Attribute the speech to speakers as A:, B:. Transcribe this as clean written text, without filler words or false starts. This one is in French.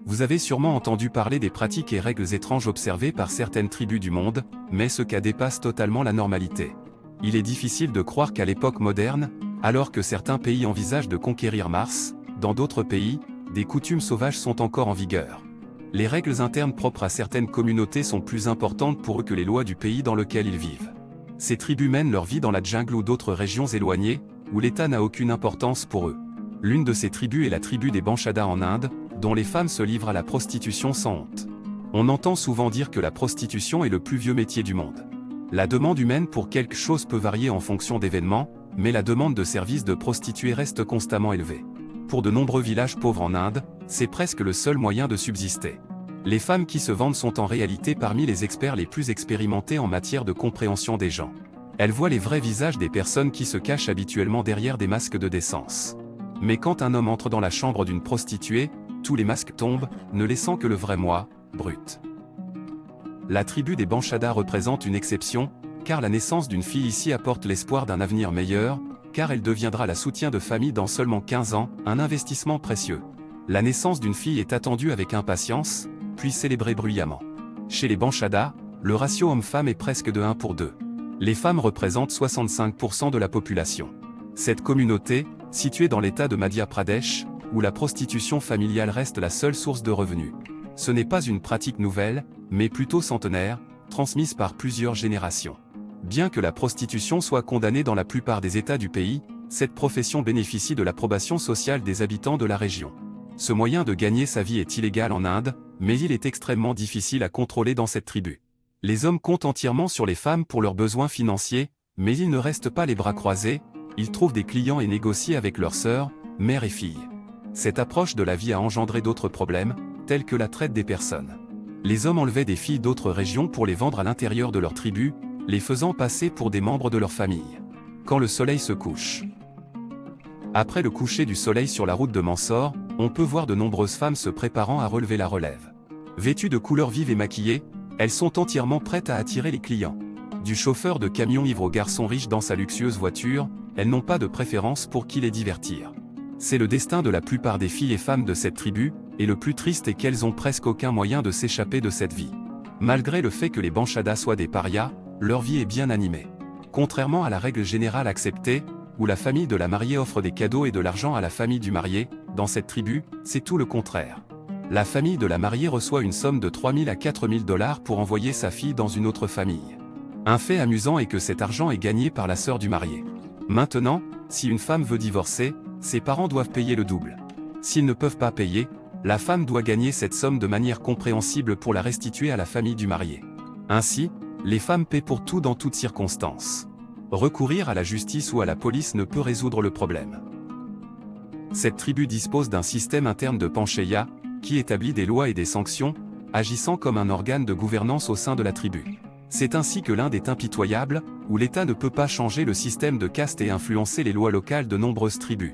A: Vous avez sûrement entendu parler des pratiques et règles étranges observées par certaines tribus du monde, mais ce cas dépasse totalement la normalité. Il est difficile de croire qu'à l'époque moderne, alors que certains pays envisagent de conquérir Mars, dans d'autres pays, des coutumes sauvages sont encore en vigueur. Les règles internes propres à certaines communautés sont plus importantes pour eux que les lois du pays dans lequel ils vivent. Ces tribus mènent leur vie dans la jungle ou d'autres régions éloignées, où l'État n'a aucune importance pour eux. L'une de ces tribus est la tribu des Banshadas en Inde, dont les femmes se livrent à la prostitution sans honte. On entend souvent dire que la prostitution est le plus vieux métier du monde. La demande humaine pour quelque chose peut varier en fonction d'événements, mais la demande de services de prostituées reste constamment élevée. Pour de nombreux villages pauvres en Inde, c'est presque le seul moyen de subsister. Les femmes qui se vendent sont en réalité parmi les experts les plus expérimentés en matière de compréhension des gens. Elles voient les vrais visages des personnes qui se cachent habituellement derrière des masques de décence. Mais quand un homme entre dans la chambre d'une prostituée, tous les masques tombent, ne laissant que le vrai moi, brut. La tribu des Banshadas représente une exception, car la naissance d'une fille ici apporte l'espoir d'un avenir meilleur, car elle deviendra la soutien de famille dans seulement 15 ans, un investissement précieux. La naissance d'une fille est attendue avec impatience, puis célébrée bruyamment. Chez les Banshadas, le ratio homme-femme est presque de 1 pour 2. Les femmes représentent 65% de la population. Cette communauté, située dans l'état de Madhya Pradesh, où la prostitution familiale reste la seule source de revenus. Ce n'est pas une pratique nouvelle, mais plutôt centenaire, transmise par plusieurs générations. Bien que la prostitution soit condamnée dans la plupart des États du pays, cette profession bénéficie de l'approbation sociale des habitants de la région. Ce moyen de gagner sa vie est illégal en Inde, mais il est extrêmement difficile à contrôler dans cette tribu. Les hommes comptent entièrement sur les femmes pour leurs besoins financiers, mais ils ne restent pas les bras croisés, ils trouvent des clients et négocient avec leurs sœurs, mères et filles. Cette approche de la vie a engendré d'autres problèmes, tels que la traite des personnes. Les hommes enlevaient des filles d'autres régions pour les vendre à l'intérieur de leur tribu, les faisant passer pour des membres de leur famille. Quand le soleil se couche. Après le coucher du soleil sur la route de Mansour, on peut voir de nombreuses femmes se préparant à relever la relève. Vêtues de couleurs vives et maquillées, elles sont entièrement prêtes à attirer les clients. Du chauffeur de camion ivre au garçon riche dans sa luxueuse voiture, elles n'ont pas de préférence pour qui les divertir. C'est le destin de la plupart des filles et femmes de cette tribu, et le plus triste est qu'elles ont presque aucun moyen de s'échapper de cette vie. Malgré le fait que les Banshadas soient des parias, leur vie est bien animée. Contrairement à la règle générale acceptée, où la famille de la mariée offre des cadeaux et de l'argent à la famille du marié, dans cette tribu, c'est tout le contraire. La famille de la mariée reçoit une somme de 3 000 à 4 000 $ pour envoyer sa fille dans une autre famille. Un fait amusant est que cet argent est gagné par la sœur du marié. Maintenant, si une femme veut divorcer, ses parents doivent payer le double. S'ils ne peuvent pas payer, la femme doit gagner cette somme de manière compréhensible pour la restituer à la famille du marié. Ainsi, les femmes paient pour tout dans toutes circonstances. Recourir à la justice ou à la police ne peut résoudre le problème. Cette tribu dispose d'un système interne de Panchaya, qui établit des lois et des sanctions, agissant comme un organe de gouvernance au sein de la tribu. C'est ainsi que l'Inde est impitoyable, où l'État ne peut pas changer le système de caste et influencer les lois locales de nombreuses tribus.